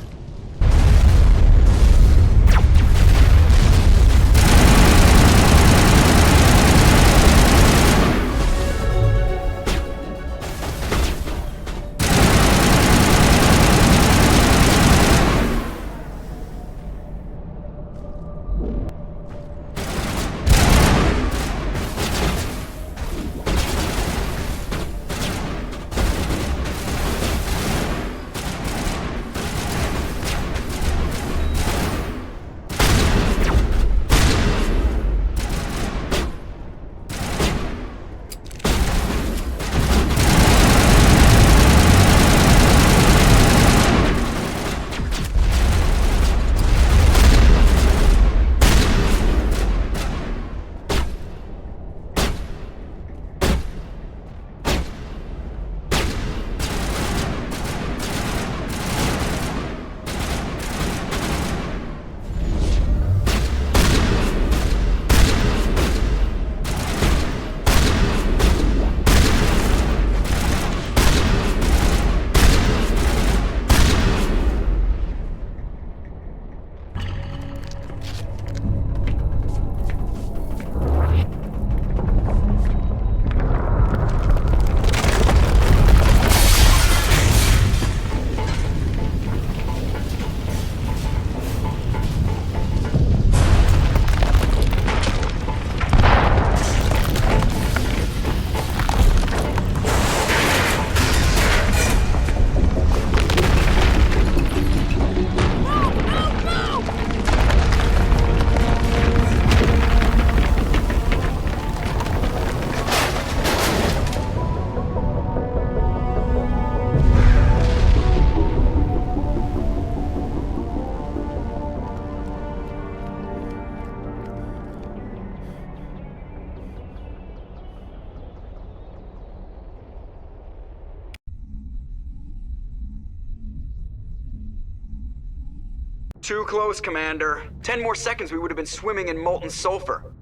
Too close, Commander. 10 more seconds we would have been swimming in molten sulfur.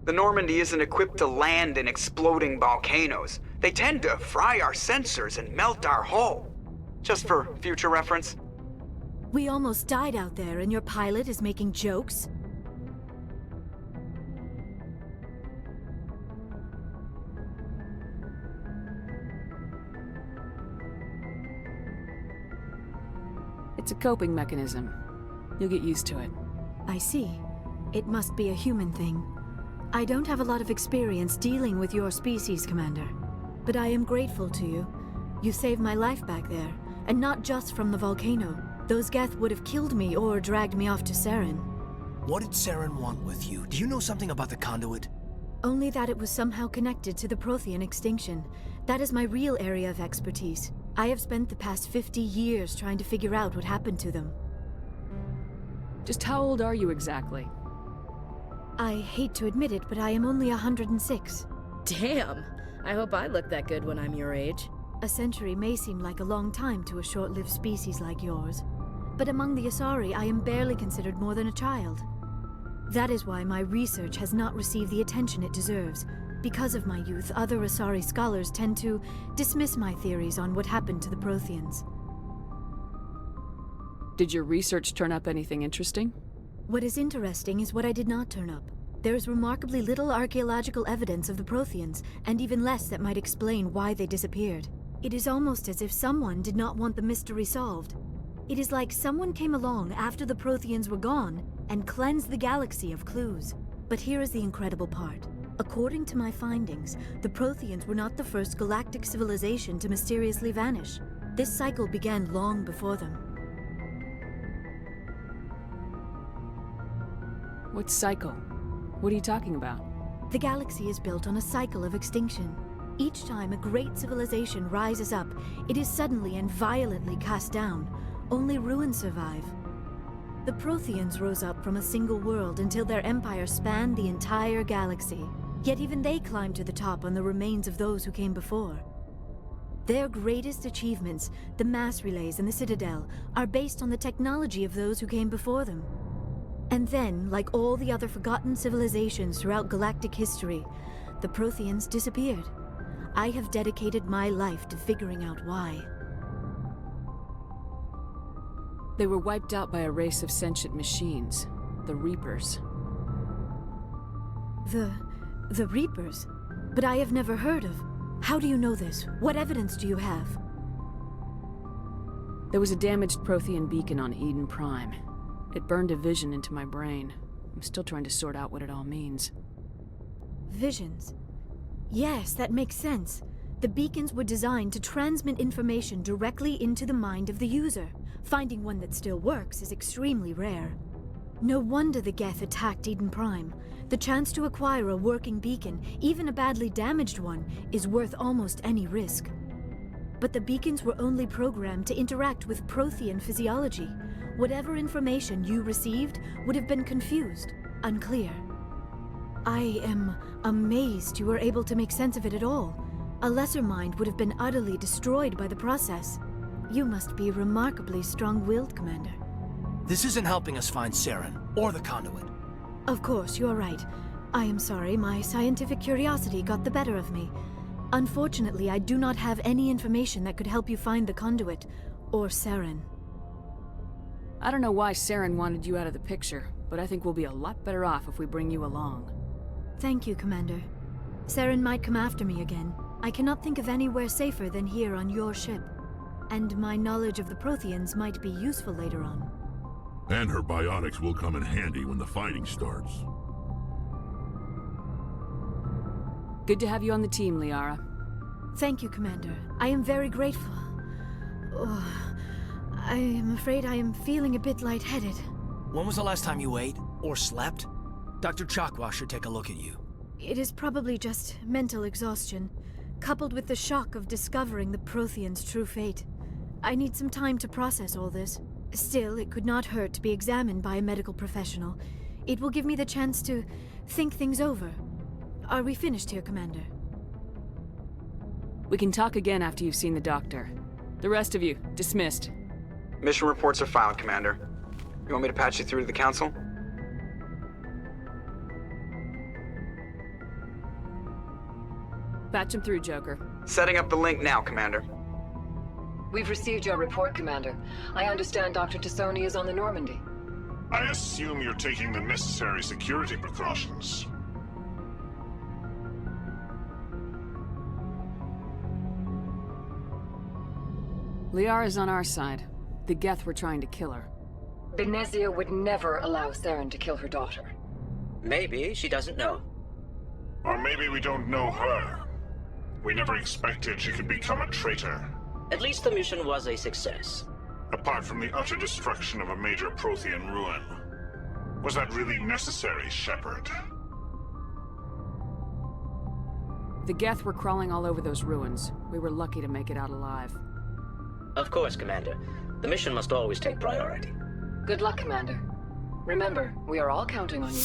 The Normandy isn't equipped to land in exploding volcanoes. They tend to fry our sensors and melt our hull. Just for future reference. We almost died out there, and your pilot is making jokes? It's a coping mechanism. You'll get used to it. I see. It must be a human thing. I don't have a lot of experience dealing with your species, Commander. But I am grateful to you. You saved my life back there, and not just from the volcano. Those Geth would have killed me or dragged me off to Saren. What did Saren want with you? Do you know something about the conduit? Only that it was somehow connected to the Prothean extinction. That is my real area of expertise. I have spent the past 50 years trying to figure out what happened to them. Just how old are you exactly? I hate to admit it, but I am only 106. Damn! I hope I look that good when I'm your age. A century may seem like a long time to a short-lived species like yours, but among the Asari, I am barely considered more than a child. That is why my research has not received the attention it deserves. Because of my youth, other Asari scholars tend to dismiss my theories on what happened to the Protheans. Did your research turn up anything interesting? What is interesting is what I did not turn up. There is remarkably little archaeological evidence of the Protheans, and even less that might explain why they disappeared. It is almost as if someone did not want the mystery solved. It is like someone came along after the Protheans were gone and cleansed the galaxy of clues. But here is the incredible part. According to my findings, the Protheans were not the first galactic civilization to mysteriously vanish. This cycle began long before them. What cycle? What are you talking about? The galaxy is built on a cycle of extinction. Each time a great civilization rises up, it is suddenly and violently cast down. Only ruins survive. The Protheans rose up from a single world until their empire spanned the entire galaxy. Yet even they climbed to the top on the remains of those who came before. Their greatest achievements, the mass relays and the Citadel, are based on the technology of those who came before them. And then, like all the other forgotten civilizations throughout galactic history, the Protheans disappeared. I have dedicated my life to figuring out why. They were wiped out by a race of sentient machines, the Reapers. The Reapers? But I have never heard of. How do you know this? What evidence do you have? There was a damaged Prothean beacon on Eden Prime. It burned a vision into my brain. I'm still trying to sort out what it all means. Visions? Yes, that makes sense. The beacons were designed to transmit information directly into the mind of the user. Finding one that still works is extremely rare. No wonder the Geth attacked Eden Prime. The chance to acquire a working beacon, even a badly damaged one, is worth almost any risk. But the beacons were only programmed to interact with Prothean physiology. Whatever information you received would have been confused, unclear. I am amazed you were able to make sense of it at all. A lesser mind would have been utterly destroyed by the process. You must be remarkably strong-willed, Commander. This isn't helping us find Saren, or the conduit. Of course, you're right. I am sorry, my scientific curiosity got the better of me. Unfortunately, I do not have any information that could help you find the conduit, or Saren. I don't know why Saren wanted you out of the picture, but I think we'll be a lot better off if we bring you along. Thank you, Commander. Saren might come after me again. I cannot think of anywhere safer than here on your ship. And my knowledge of the Protheans might be useful later on. And her biotics will come in handy when the fighting starts. Good to have you on the team, Liara. Thank you, Commander. I am very grateful. Oh, I am afraid I am feeling a bit lightheaded. When was the last time you ate, or slept? Dr. Chakwa should take a look at you. It is probably just mental exhaustion, coupled with the shock of discovering the Protheans' true fate. I need some time to process all this. Still, it could not hurt to be examined by a medical professional. It will give me the chance to think things over. Are we finished here, Commander? We can talk again after you've seen the doctor. The rest of you, dismissed. Mission reports are filed, Commander. You want me to patch you through to the Council? Patch him through, Joker. Setting up the link now, Commander. We've received your report, Commander. I understand Dr. Tassoni is on the Normandy. I assume you're taking the necessary security precautions. Liara's on our side. The Geth were trying to kill her. Benezia would never allow Therum to kill her daughter. Maybe she doesn't know. Or maybe we don't know her. We never expected she could become a traitor. At least the mission was a success. Apart from the utter destruction of a major Prothean ruin. Was that really necessary, Shepard? The Geth were crawling all over those ruins. We were lucky to make it out alive. Of course, Commander. The mission must always take priority. Good luck, Commander. Remember, we are all counting on you.